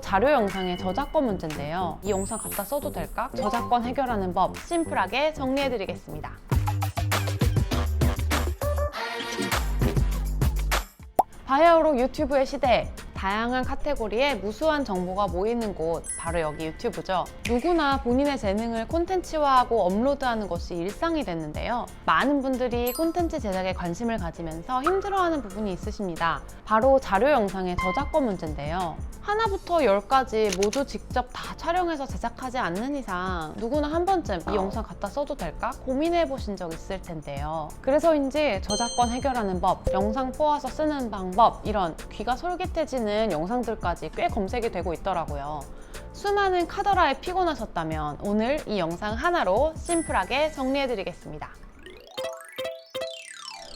자료 영상의 저작권 문제인데요. 이 영상 갖다 써도 될까? 저작권 해결하는 법 심플하게 정리해드리겠습니다. 바이오록 유튜브의 시대, 다양한 카테고리에 무수한 정보가 모이는 곳, 바로 여기 유튜브죠. 누구나 본인의 재능을 콘텐츠화하고 업로드하는 것이 일상이 됐는데요. 많은 분들이 콘텐츠 제작에 관심을 가지면서 힘들어하는 부분이 있으십니다. 바로 자료 영상의 저작권 문제인데요. 하나부터 10까지 모두 직접 다 촬영해서 제작하지 않는 이상 누구나 한 번쯤 이 영상 갖다 써도 될까? 고민해 보신 적 있을 텐데요. 그래서인지 저작권 해결하는 법, 영상 뽑아서 쓰는 방법, 이런 귀가 솔깃해지는 영상들까지 꽤 검색이 되고 있더라고요. 수많은 카더라에 피곤하셨다면 오늘 이 영상 하나로 심플하게 정리해드리겠습니다.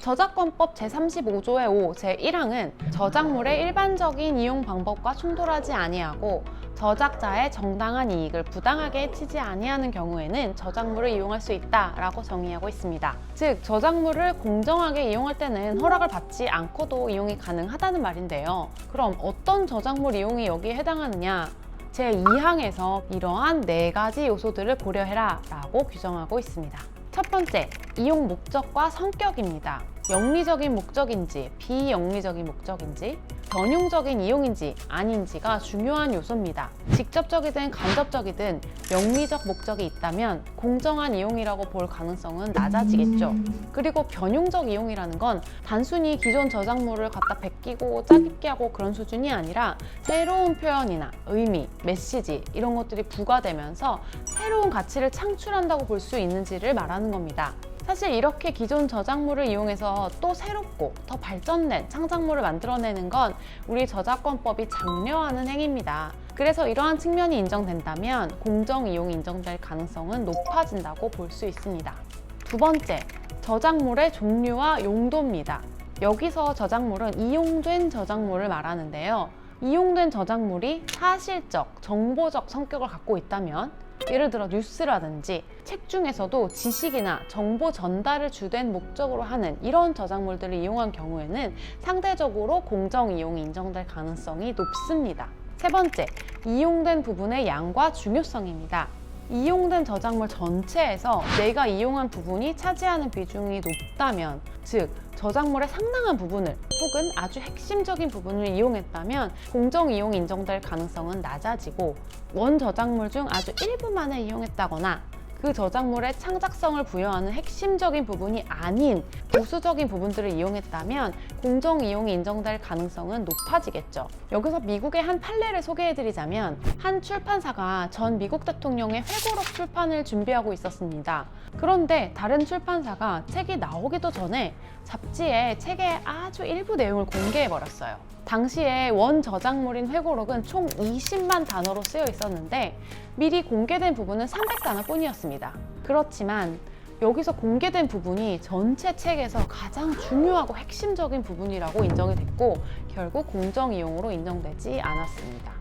저작권법 제35조의 5, 제1항은 저작물의 일반적인 이용 방법과 충돌하지 아니하고 저작자의 정당한 이익을 부당하게 해치지 아니하는 경우에는 저작물을 이용할 수 있다라고 정의하고 있습니다. 즉, 저작물을 공정하게 이용할 때는 허락을 받지 않고도 이용이 가능하다는 말인데요. 그럼 어떤 저작물 이용이 여기에 해당하느냐? 제2항에서 이러한 4가지 요소들을 고려해라 라고 규정하고 있습니다. 첫 번째, 이용 목적과 성격입니다. 영리적인 목적인지 비영리적인 목적인지 변용적인 이용인지 아닌지가 중요한 요소입니다. 직접적이든 간접적이든 영리적 목적이 있다면 공정한 이용이라고 볼 가능성은 낮아지겠죠. 그리고 변용적 이용이라는 건 단순히 기존 저작물을 갖다 베끼고 짜깁기 하고 그런 수준이 아니라 새로운 표현이나 의미, 메시지 이런 것들이 부과되면서 새로운 가치를 창출한다고 볼 수 있는지를 말하는 겁니다. 사실 이렇게 기존 저작물을 이용해서 또 새롭고 더 발전된 창작물을 만들어내는 건 우리 저작권법이 장려하는 행위입니다. 그래서 이러한 측면이 인정된다면 공정 이용이 인정될 가능성은 높아진다고 볼 수 있습니다. 두 번째, 저작물의 종류와 용도입니다. 여기서 저작물은 이용된 저작물을 말하는데요. 이용된 저작물이 사실적, 정보적 성격을 갖고 있다면 예를 들어 뉴스라든지 책 중에서도 지식이나 정보 전달을 주된 목적으로 하는 이런 저작물들을 이용한 경우에는 상대적으로 공정 이용이 인정될 가능성이 높습니다. 세 번째, 이용된 부분의 양과 중요성입니다. 이용된 저작물 전체에서 내가 이용한 부분이 차지하는 비중이 높다면, 즉 저작물의 상당한 부분을 혹은 아주 핵심적인 부분을 이용했다면 공정 이용이 인정될 가능성은 낮아지고, 원 저작물 중 아주 일부만을 이용했다거나 그 저작물의 창작성을 부여하는 핵심적인 부분이 아닌 부수적인 부분들을 이용했다면 공정 이용이 인정될 가능성은 높아지겠죠. 여기서 미국의 한 판례를 소개해드리자면, 한 출판사가 전 미국 대통령의 회고록 출판을 준비하고 있었습니다. 그런데 다른 출판사가 책이 나오기도 전에 잡지에 책의 아주 일부 내용을 공개해버렸어요. 당시에 원 저작물인 회고록은 총 20만 단어로 쓰여 있었는데 미리 공개된 부분은 300단어 뿐이었습니다. 그렇지만 여기서 공개된 부분이 전체 책에서 가장 중요하고 핵심적인 부분이라고 인정이 됐고 결국 공정 이용으로 인정되지 않았습니다.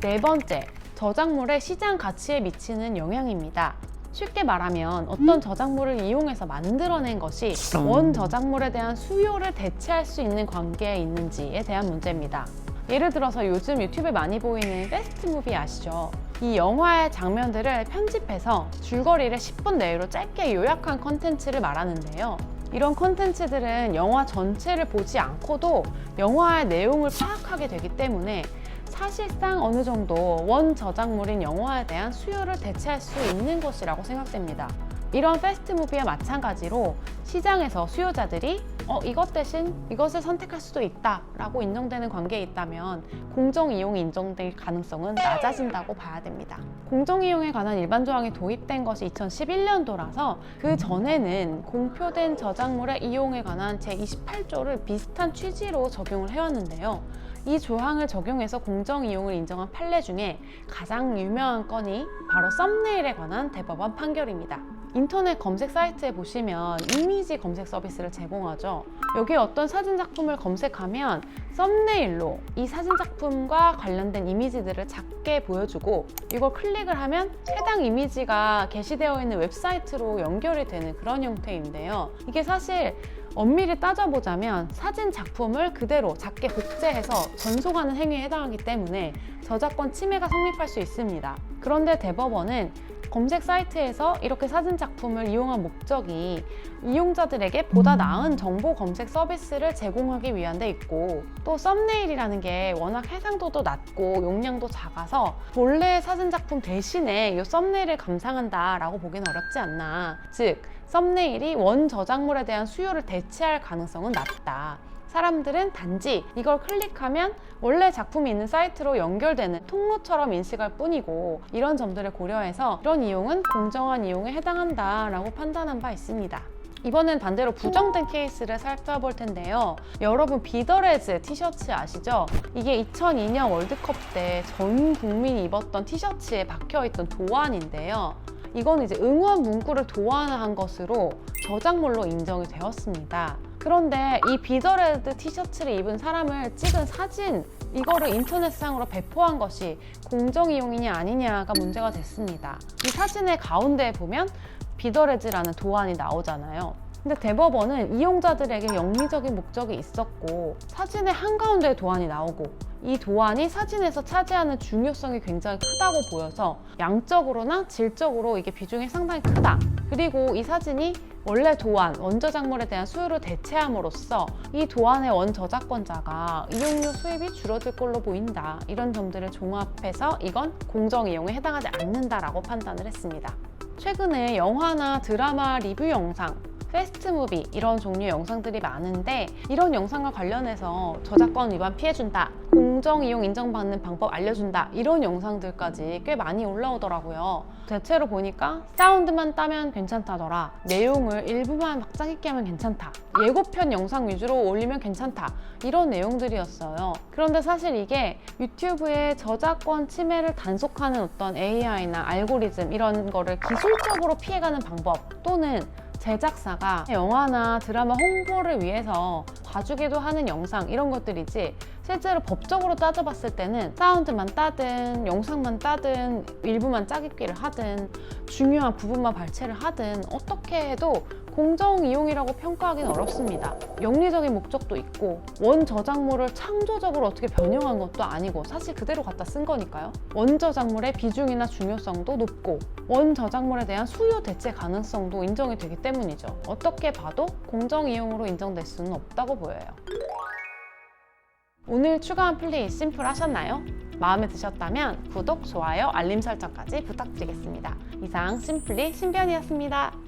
네 번째, 저작물의 시장 가치에 미치는 영향입니다. 쉽게 말하면 어떤 저작물을 이용해서 만들어낸 것이 원 저작물에 대한 수요를 대체할 수 있는 관계에 있는지에 대한 문제입니다. 예를 들어서 요즘 유튜브에 많이 보이는 패스트무비 아시죠? 이 영화의 장면들을 편집해서 줄거리를 10분 내로 짧게 요약한 컨텐츠를 말하는데요. 이런 컨텐츠들은 영화 전체를 보지 않고도 영화의 내용을 파악하게 되기 때문에 사실상 어느 정도 원 저작물인 영화에 대한 수요를 대체할 수 있는 것이라고 생각됩니다. 이런 패스트무비와 마찬가지로 시장에서 수요자들이 이것 대신 이것을 선택할 수도 있다 라고 인정되는 관계에 있다면 공정이용이 인정될 가능성은 낮아진다고 봐야 됩니다. 공정이용에 관한 일반 조항이 도입된 것이 2011년도라서 그 전에는 공표된 저작물의 이용에 관한 제28조를 비슷한 취지로 적용을 해왔는데요. 이 조항을 적용해서 공정이용을 인정한 판례 중에 가장 유명한 건이 바로 썸네일에 관한 대법원 판결입니다. 인터넷 검색 사이트에 보시면 이미지 검색 서비스를 제공하죠. 여기에 어떤 사진 작품을 검색하면 썸네일로 이 사진 작품과 관련된 이미지들을 작게 보여주고 이걸 클릭을 하면 해당 이미지가 게시되어 있는 웹사이트로 연결이 되는 그런 형태인데요. 이게 사실 엄밀히 따져보자면 사진 작품을 그대로 작게 복제해서 전송하는 행위에 해당하기 때문에 저작권 침해가 성립할 수 있습니다. 그런데 대법원은 검색 사이트에서 이렇게 사진 작품을 이용한 목적이 이용자들에게 보다 나은 정보 검색 서비스를 제공하기 위한 데 있고, 또 썸네일이라는 게 워낙 해상도도 낮고 용량도 작아서 본래의 사진 작품 대신에 이 썸네일을 감상한다라고 보기는 어렵지 않나. 즉, 썸네일이 원 저작물에 대한 수요를 대체할 가능성은 낮다. 사람들은 단지 이걸 클릭하면 원래 작품이 있는 사이트로 연결되는 통로처럼 인식할 뿐이고, 이런 점들을 고려해서 이런 이용은 공정한 이용에 해당한다라고 판단한 바 있습니다. 이번엔 반대로 부정된 케이스를 살펴볼 텐데요. 여러분 비더레즈 티셔츠 아시죠? 이게 2002년 월드컵 때 전 국민이 입었던 티셔츠에 박혀있던 도안인데요. 이건 이제 응원 문구를 도안한 것으로 저작물로 인정이 되었습니다. 그런데 이 비더레드 티셔츠를 입은 사람을 찍은 사진, 이거를 인터넷상으로 배포한 것이 공정이용이냐 아니냐가 문제가 됐습니다. 이 사진의 가운데에 보면 비더레즈라는 도안이 나오잖아요. 근데 대법원은 이용자들에게 영리적인 목적이 있었고, 사진의 한가운데에 도안이 나오고, 이 도안이 사진에서 차지하는 중요성이 굉장히 크다고 보여서 양적으로나 질적으로 이게 비중이 상당히 크다. 그리고 이 사진이 원래 도안, 원저작물에 대한 수요를 대체함으로써 이 도안의 원저작권자가 이용료 수입이 줄어들 걸로 보인다. 이런 점들을 종합해서 이건 공정이용에 해당하지 않는다라고 판단을 했습니다. 최근에 영화나 드라마 리뷰 영상, 패스트무비 이런 종류의 영상들이 많은데, 이런 영상과 관련해서 저작권 위반 피해준다, 공정이용 인정받는 방법 알려준다, 이런 영상들까지 꽤 많이 올라오더라고요. 대체로 보니까 사운드만 따면 괜찮다더라, 내용을 일부만 확장했게 하면 괜찮다, 예고편 영상 위주로 올리면 괜찮다, 이런 내용들이었어요. 그런데 사실 이게 유튜브의 저작권 침해를 단속하는 어떤 AI나 알고리즘 이런 거를 기술적으로 피해가는 방법, 또는 제작사가 영화나 드라마 홍보를 위해서 봐주기도 하는 영상, 이런 것들이지, 실제로 법적으로 따져봤을 때는 사운드만 따든 영상만 따든 일부만 짜깁기를 하든 중요한 부분만 발췌를 하든 어떻게 해도 공정이용이라고 평가하기는 어렵습니다. 영리적인 목적도 있고 원 저작물을 창조적으로 어떻게 변형한 것도 아니고 사실 그대로 갖다 쓴 거니까요. 원 저작물의 비중이나 중요성도 높고 원 저작물에 대한 수요 대체 가능성도 인정이 되기 때문이죠. 어떻게 봐도 공정이용으로 인정될 수는 없다고 보여요. 오늘 추가한 플리 심플하셨나요? 마음에 드셨다면 구독, 좋아요, 알림 설정까지 부탁드리겠습니다. 이상 심플리 신변이었습니다.